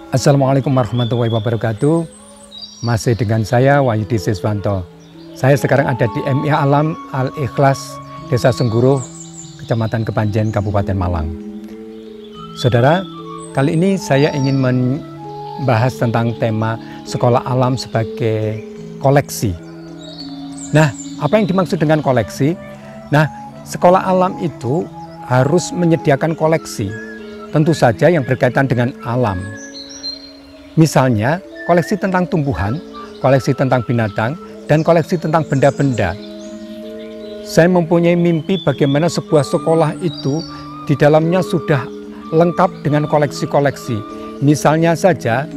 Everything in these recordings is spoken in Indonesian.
Assalamualaikum warahmatullahi wabarakatuh. Masih dengan saya Wahyudi Siswanto. Saya sekarang ada di MI Alam Al-Ikhlas, Desa Sengguruh, Kecamatan Kepanjen, Kabupaten Malang. Saudara, kali ini saya ingin membahas tentang tema sekolah alam sebagai koleksi. Nah, apa yang dimaksud dengan koleksi? Nah, sekolah alam itu harus menyediakan koleksi, tentu saja yang berkaitan dengan alam. Misalnya, koleksi tentang tumbuhan, koleksi tentang binatang, dan koleksi tentang benda-benda. Saya mempunyai mimpi bagaimana sebuah sekolah itu di dalamnya sudah lengkap dengan koleksi-koleksi. Misalnya saja,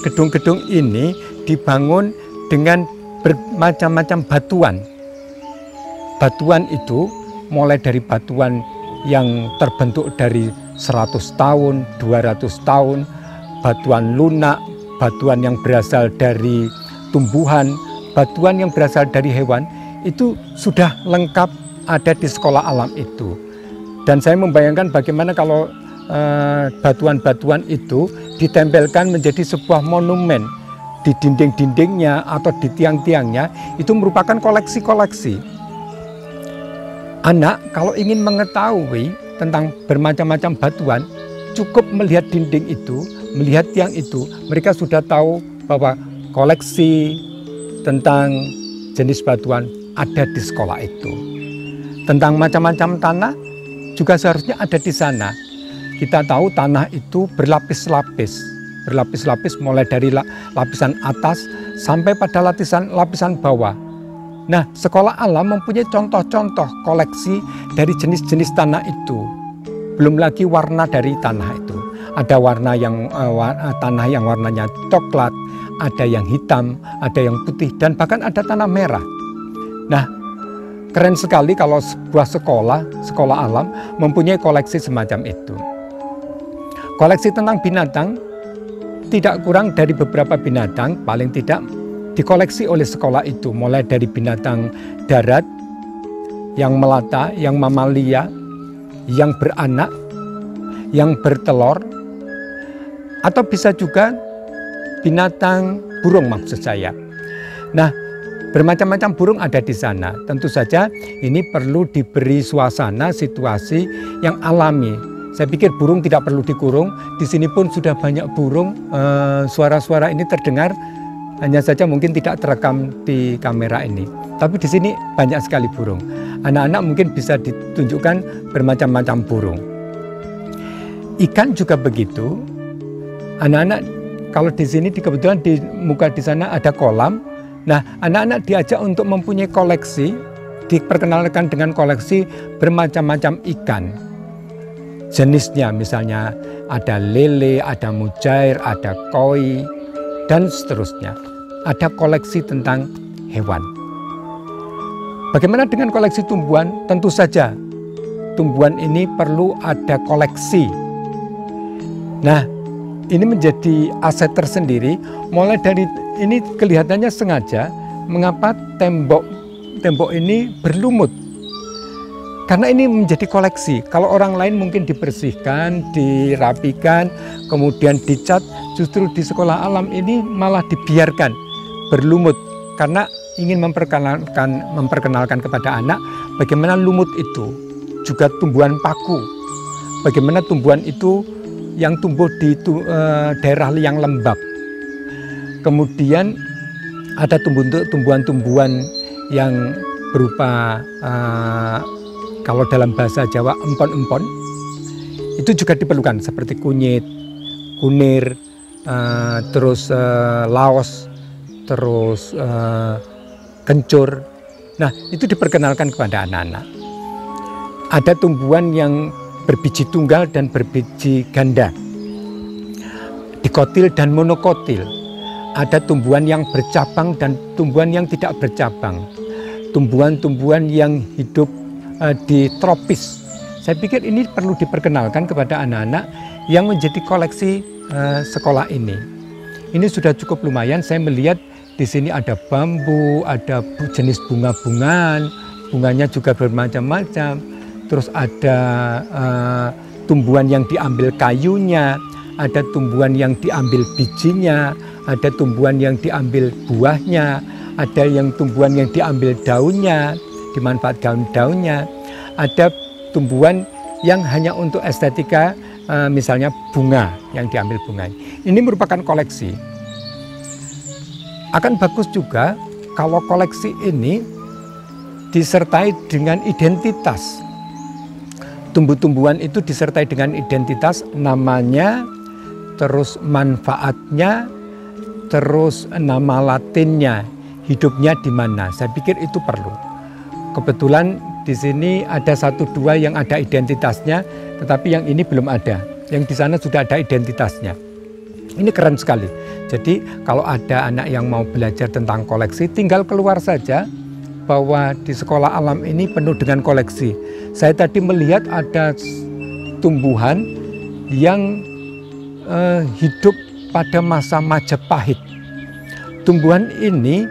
gedung-gedung ini dibangun dengan bermacam-macam batuan. Batuan itu mulai dari batuan yang terbentuk dari 100 tahun, 200 tahun, batuan lunak, batuan yang berasal dari tumbuhan, batuan yang berasal dari hewan, itu sudah lengkap ada di sekolah alam itu. Dan saya membayangkan bagaimana kalau batuan-batuan itu ditempelkan menjadi sebuah monumen di dinding-dindingnya atau di tiang-tiangnya, itu merupakan koleksi-koleksi. Anak kalau ingin mengetahui tentang bermacam-macam batuan, cukup melihat dinding itu, melihat tiang itu, mereka sudah tahu bahwa koleksi tentang jenis batuan ada di sekolah itu. Tentang macam-macam tanah juga seharusnya ada di sana. Kita tahu tanah itu berlapis-lapis, mulai dari lapisan atas sampai pada lapisan bawah. Nah, sekolah alam mempunyai contoh-contoh koleksi dari jenis-jenis tanah itu. Belum lagi warna dari tanah itu. Ada tanah yang warnanya coklat, ada yang hitam, ada yang putih, dan bahkan ada tanah merah. Nah, keren sekali kalau sebuah sekolah alam mempunyai koleksi semacam itu. Koleksi tentang binatang tidak kurang dari beberapa binatang, paling tidak dikoleksi oleh sekolah itu, mulai dari binatang darat, yang melata, yang mamalia, yang beranak, yang bertelur, atau bisa juga binatang burung maksud saya. Nah, bermacam-macam burung ada di sana. Tentu saja ini perlu diberi suasana, situasi yang alami. Saya pikir burung tidak perlu dikurung. Di sini pun sudah banyak burung. Suara-suara ini terdengar, hanya saja mungkin tidak terekam di kamera ini. Tapi di sini banyak sekali burung. Anak-anak mungkin bisa ditunjukkan bermacam-macam burung. Ikan juga begitu. Anak-anak kalau di sini kebetulan di muka di sana ada kolam. Nah, anak-anak diajak untuk mempunyai koleksi, diperkenalkan dengan koleksi bermacam-macam ikan. Jenisnya misalnya ada lele, ada mujair, ada koi, dan seterusnya. Ada koleksi tentang hewan. Bagaimana dengan koleksi tumbuhan? Tentu saja tumbuhan ini perlu ada koleksi. Nah, ini menjadi aset tersendiri. Mulai dari ini kelihatannya sengaja mengapa tembok ini berlumut. Karena ini menjadi koleksi. Kalau orang lain mungkin dibersihkan, dirapikan, kemudian dicat. Justru di sekolah alam ini malah dibiarkan berlumut. Karena ingin memperkenalkan kepada anak bagaimana lumut itu. Juga tumbuhan paku. Bagaimana tumbuhan itu yang tumbuh di daerah yang lembab. Kemudian ada tumbuhan-tumbuhan yang berupa kalau dalam bahasa Jawa empon-empon. Itu juga diperlukan seperti kunyit, kunir, terus laos, terus kencur. Nah, itu diperkenalkan kepada anak-anak. Ada tumbuhan yang berbiji tunggal dan berbiji ganda, dikotil dan monokotil. Ada tumbuhan yang bercabang dan tumbuhan yang tidak bercabang. Tumbuhan-tumbuhan yang hidup di tropis. Saya pikir ini perlu diperkenalkan kepada anak-anak yang menjadi koleksi sekolah ini. Ini sudah cukup lumayan. Saya melihat di sini ada bambu, ada jenis bunga-bungaan, bunganya juga bermacam-macam. Terus ada tumbuhan yang diambil kayunya, ada tumbuhan yang diambil bijinya, ada tumbuhan yang diambil buahnya, ada yang tumbuhan yang diambil daunnya, dimanfaatkan daunnya, ada tumbuhan yang hanya untuk estetika, misalnya bunga yang diambil bunganya. Ini merupakan koleksi. Akan bagus juga kalau koleksi ini disertai dengan identitas. Tumbuh-tumbuhan itu disertai dengan identitas, namanya, terus manfaatnya, terus nama latinnya, hidupnya di mana. Saya pikir itu perlu. Kebetulan di sini ada 1-2 yang ada identitasnya, tetapi yang ini belum ada. Yang di sana sudah ada identitasnya. Ini keren sekali. Jadi kalau ada anak yang mau belajar tentang koleksi, tinggal keluar saja bahwa di sekolah alam ini penuh dengan koleksi. Saya tadi melihat ada tumbuhan yang hidup pada masa Majapahit. Tumbuhan ini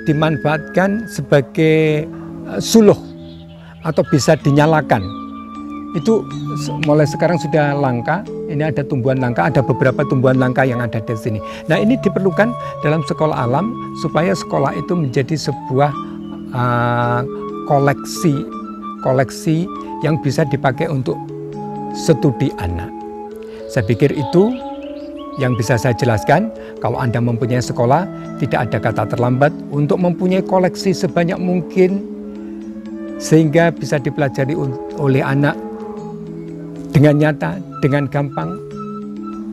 dimanfaatkan sebagai suluh atau bisa dinyalakan. Itu mulai sekarang sudah langka. Ini ada tumbuhan langka, ada beberapa tumbuhan langka yang ada di sini. Nah, ini diperlukan dalam sekolah alam supaya sekolah itu menjadi sebuah koleksi yang bisa dipakai untuk studi anak. Saya pikir itu yang bisa saya jelaskan. Kalau Anda mempunyai sekolah, tidak ada kata terlambat untuk mempunyai koleksi sebanyak mungkin sehingga bisa dipelajari oleh anak dengan nyata, dengan gampang,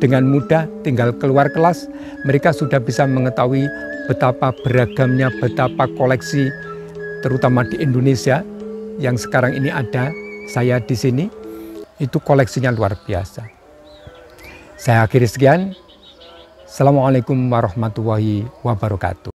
dengan mudah. Tinggal keluar kelas, mereka sudah bisa mengetahui betapa beragamnya, betapa koleksi terutama di Indonesia yang sekarang ini ada, saya di sini, itu koleksinya luar biasa. Saya akhiri sekian. Assalamualaikum warahmatullahi wabarakatuh.